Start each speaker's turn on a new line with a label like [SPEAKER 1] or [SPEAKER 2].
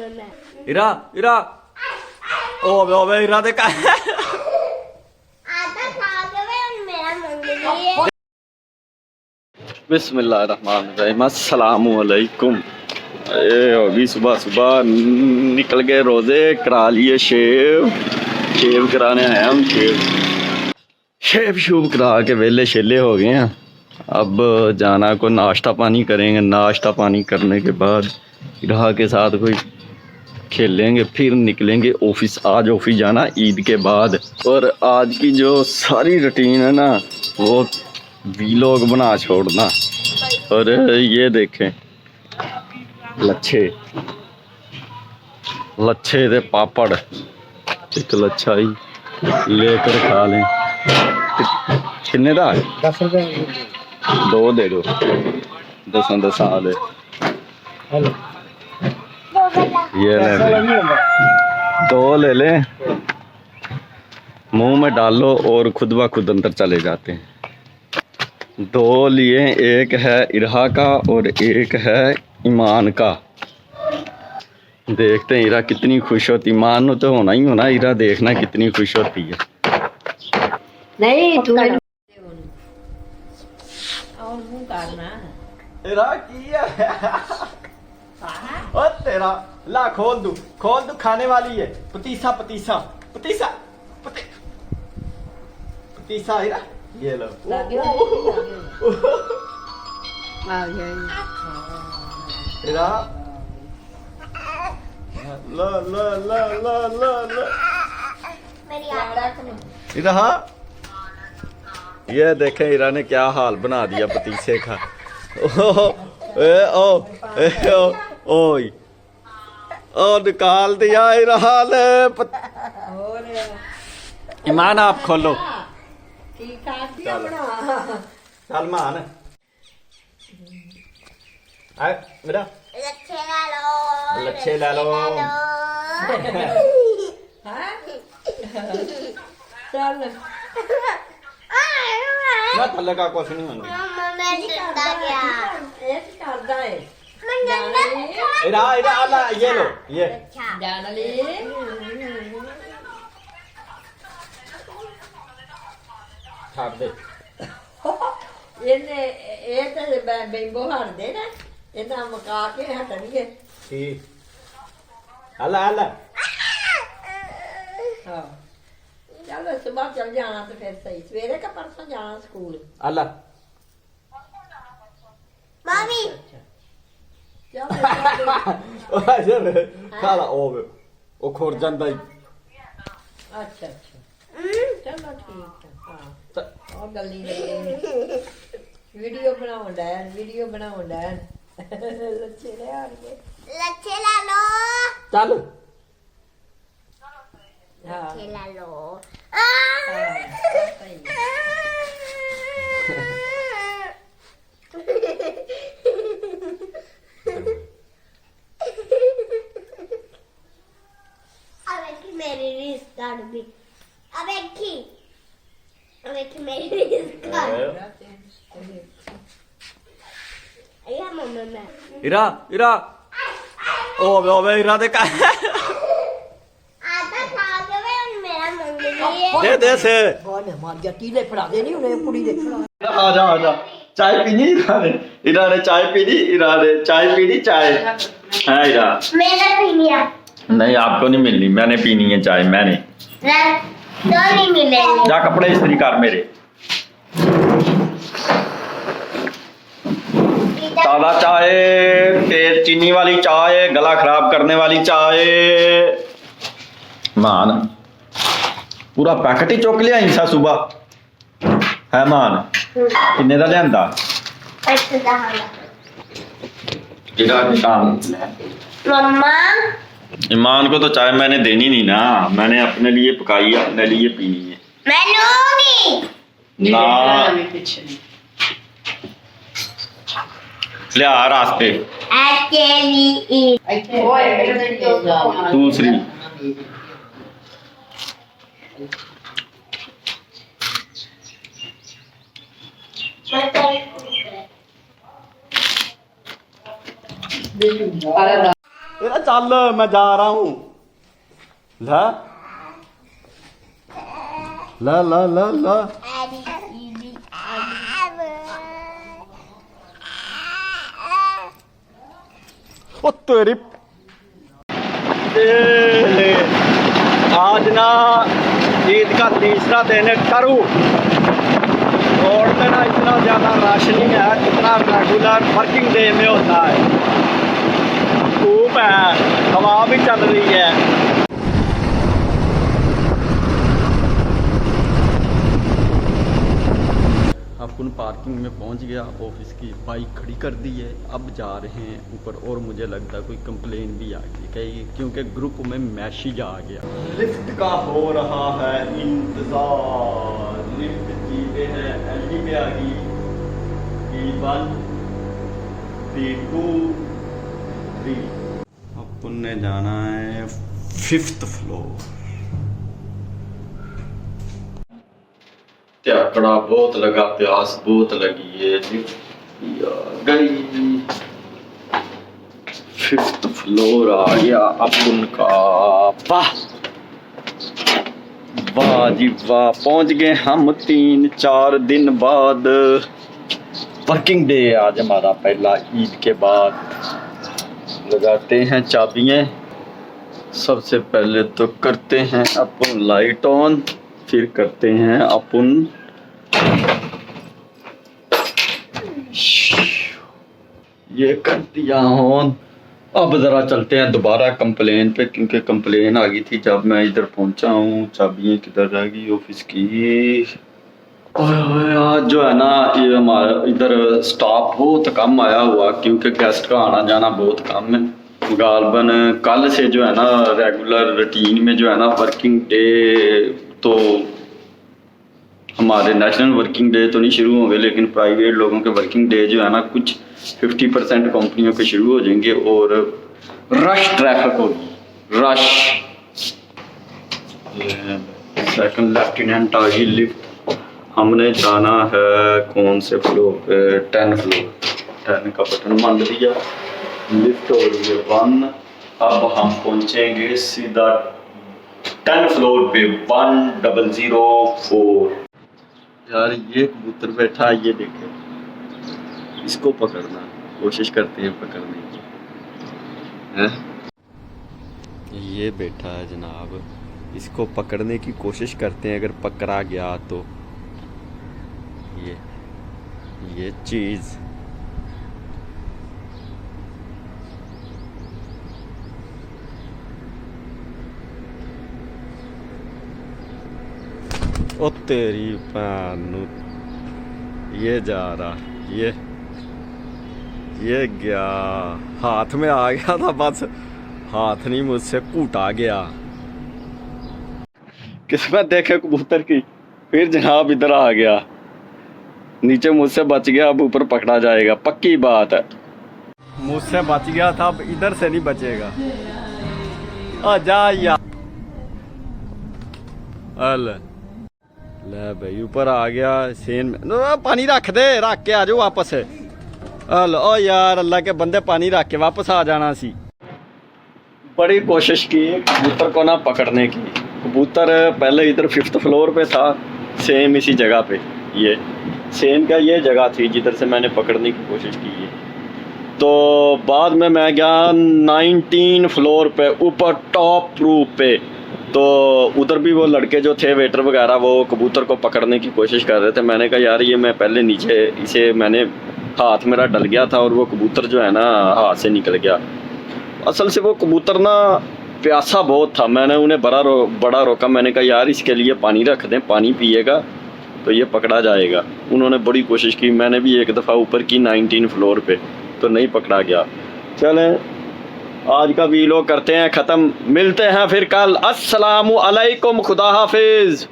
[SPEAKER 1] इरा इरा ओवे इरा दे का बिस्मिल्लाहिर्रहमानिर्रहीम अस्सलामु अलैकुम। ये अभी सुबह सुबह निकल गए रोजे, करा लिए शेव कराने आए हम। शेव शूब करा के वेले शेले हो गए हैं। अब जाना को नाश्ता पानी करेंगे। नाश्ता पानी करने के बाद इरा के साथ कोई खेलेंगे, फिर निकलेंगे ऑफिस। आज ऑफिस जाना ईद के बाद। और आज की जो सारी रूटीन है ना, वो वीलॉग बना छोड़ना। और ये देखें लच्छे दे पापड़, एक लच्छा ही लेकर खा लें। कितने का? 10 रुपये। 2 दे दो। 10 दे। ये ले 2 ले लें, मुंह में डालो और खुद ब खुद अंदर चले जाते हैं। 2 लिए, एक है इरा का और एक है ईमान का। देखते हैं इरा कितनी खुश होती। ईमान तो होना ही होना, इरा देखना कितनी खुश होती है।
[SPEAKER 2] नहीं तू और मुंह करना
[SPEAKER 1] इरा की है ओ तेरा ला खोल दू खाने वाली है। पतीसा इरा ये लो। इरा इरा ये देखें इरा ने क्या हाल बना दिया पतीसे का। ओ निकाल दिया इरा ने। ईमान आप खोलो। सलमान मेरा लच्छे ला लो।
[SPEAKER 2] चल
[SPEAKER 1] ना थल्ले का कुछ नहीं मंगे। इरा अल्लाह ये लो ये छाड़ दे।
[SPEAKER 2] ਇਹਨੇ ਇਹ ਤੇ ਬੈਂਬੋ ਹਟਦੇ ਨੇ, ਇਹਨਾਂ ਮਕਾ ਕੇ ਹਟਣਗੇ।
[SPEAKER 1] ठीक अल्लाह
[SPEAKER 2] ਹਾਂ ਚੱਲ ਸੁਬਾਹ ਚੱਲ ਜਾਣਾ ਤੇ ਫਿਰ ਸਹੀ। ਸਵੇਰੇ ਕਾ ਪਰਸੋਂ ਜਾਣਾ ਸਕੂਲ।
[SPEAKER 1] अल्लाह
[SPEAKER 3] मामी
[SPEAKER 2] ਚੱਲ
[SPEAKER 1] खाला ओ खोर ਜਾਂਦਾ ही।
[SPEAKER 2] ਅੱਛਾ ਚਲੋ ਠੀਕ ਹੈ। ਹਾਂ ਉਹ ਗੱਲੀ ਵੀਡੀਓ ਬਣਾਉਣ ਦਾ ਲੱਛੇ ਲੈ ਆਣਗੇ।
[SPEAKER 3] लच्छे ला लो
[SPEAKER 1] चल
[SPEAKER 2] ਹਾਂ
[SPEAKER 3] लच्छे ला लो
[SPEAKER 2] ਸਹੀ
[SPEAKER 3] अब एक मेरी रिश्ता भी अब एक मेरी रिश्ता या मम्मा मैं
[SPEAKER 1] इरा ओवे इरा दे का
[SPEAKER 3] आधा खा के वे मेरा मंगली
[SPEAKER 1] दे से
[SPEAKER 2] ਬਹੁਤ ਮਾਰ ਗਿਆ। ਟੀਲੇ ਫੜਾ ਦੇ ਨਹੀਂ ਉਹਨੇ ਕੁੜੀ ਦੇ।
[SPEAKER 1] आजा चाय पीनी इरा ने चाय पीनी चाय है इरा।
[SPEAKER 3] मेरा पीनिया
[SPEAKER 1] नहीं आपको नहीं मिलनी, मैंने पीनी है चाय। मैंने
[SPEAKER 3] तो नहीं मिलेगी।
[SPEAKER 1] जा कपड़े इस्त्री कर मेरे। सादा चाय, तेज चीनी वाली चाय, गला खराब करने वाली चाय। मान पूरा पैकेट ही चुक लिया इंसा सुबह है मान। किन्ने दा लियांदा?
[SPEAKER 3] मम्मा
[SPEAKER 1] ईमान को तो चाय मैंने देनी नहीं ना, मैंने अपने लिए पकाई है, अपने लिए पीनी है।
[SPEAKER 3] मैं लूंगी
[SPEAKER 1] ना ले आ रास्ते। दूसरी तेरा चल मैं जा रहा हूं। ला ला ला ला ला ओ तेरी आज ना ईद का तीसरा दिन है। करूँ रोड पे ना इतना ज़्यादा रश नहीं है जितना रेगुलर वर्किंग डे में होता है। धूप है, हवा भी चल रही है। अपन पार्किंग में पहुंच गया, ऑफिस की बाइक खड़ी कर दी है। अब जा रहे हैं ऊपर और मुझे लगता है कोई कंप्लेन भी आ गई क्योंकि ग्रुप में मैसेज आ गया। लिफ्ट का हो रहा है इंतजार। लिफ्ट चीजें हैं एलडी पे आ गई, P1 P2 3। अपन ने जाना है 5th फ्लोर। त्याकड़ा बहुत लगा, प्यास बहुत लगी है। गई 5th फ्लोर आ गया अपन का। वाह वाह जी वाह, पहुंच गए हम 3-4 दिन बाद। वर्किंग डे आज हमारा पहला ईद के बाद। लगाते हैं चाबियां। सबसे पहले तो करते हैं अपन लाइट ऑन, फिर करते हैं अपन ये कर दिया ऑन। अब ज़रा चलते हैं दोबारा कंप्लेन पे क्योंकि कंप्लेन आ गई थी जब मैं इधर पहुंचा हूँ। चाबियाँ किधर रह गई ऑफिस की। आज जो है ना ये हमारा इधर स्टाफ बहुत कम आया हुआ क्योंकि गेस्ट का आना जाना बहुत कम है। गालबन कल से जो है ना रेगुलर रूटीन में जो है ना वर्किंग डे तो हमारे नेशनल वर्किंग डे तो नहीं शुरू होंगे लेकिन प्राइवेट लोगों के वर्किंग डे जो है ना कुछ 50% कंपनियों के शुरू हो जाएंगे और रश ट्रैफिक होगी, रश। सेकंड लेफ्टिनेंट आ गई लिफ्ट। हमने जाना है कौन से फ्लोर पे? 10 फ्लोर। 10 का बटन बंद दिया, लिफ्ट हो रही है 1। अब हम पहुंचेंगे सीधा 10 फ्लोर पे 1004। यार ये कबूतर बैठा है, ये देखे, इसको पकड़ना कोशिश करते हैं पकड़ने की है। ये बैठा है जनाब, इसको पकड़ने की कोशिश करते हैं। अगर पकड़ा गया तो ये चीज ओ तेरी भैन, ये जा रहा, ये गया, हाथ में आ गया था, बस हाथ नहीं मुझसे कूटा गया। किस्मत देखे कबूतर की। फिर जनाब इधर आ गया, नीचे मुझसे बच गया, अब ऊपर पकड़ा जाएगा, पक्की बात है। मुझसे बच गया था, अब इधर से नहीं बचेगा। आ जा यार, ले भाई ऊपर आ गया सेन में। पानी रख दे, रख के आ जाओ वापस। ओ यार अल्लाह के बंदे, पानी रख के वापस आ जाना सी। बड़ी कोशिश की कबूतर को ना पकड़ने की। कबूतर पहले इधर 5th फ्लोर पे था, सेम इसी जगह पे। ये सेम का ये जगह थी जिधर से मैंने पकड़ने की कोशिश की है। तो बाद में मैं गया 19 फ्लोर पे ऊपर टॉप रूफ पे। तो उधर भी वो लड़के जो थे वेटर वगैरह वो कबूतर को पकड़ने की कोशिश कर रहे थे। मैंने कहा यार ये मैं पहले नीचे, इसे मैंने हाथ मेरा डल गया था और वो कबूतर जो है ना हाथ से निकल गया। असल से वो कबूतर ना प्यासा बहुत था, मैंने उन्हें बड़ा रोका। मैंने कहा यार इसके लिए पानी रख दें, पानी पिएगा तो ये पकड़ा जाएगा। उन्होंने बड़ी कोशिश की, मैंने भी एक दफ़ा ऊपर की 19 फ्लोर पे, तो नहीं पकड़ा गया। चलें आज का वीडियो करते हैं ख़त्म, मिलते हैं फिर कल। अस्सलामु अलैकुम, खुदा हाफिज़।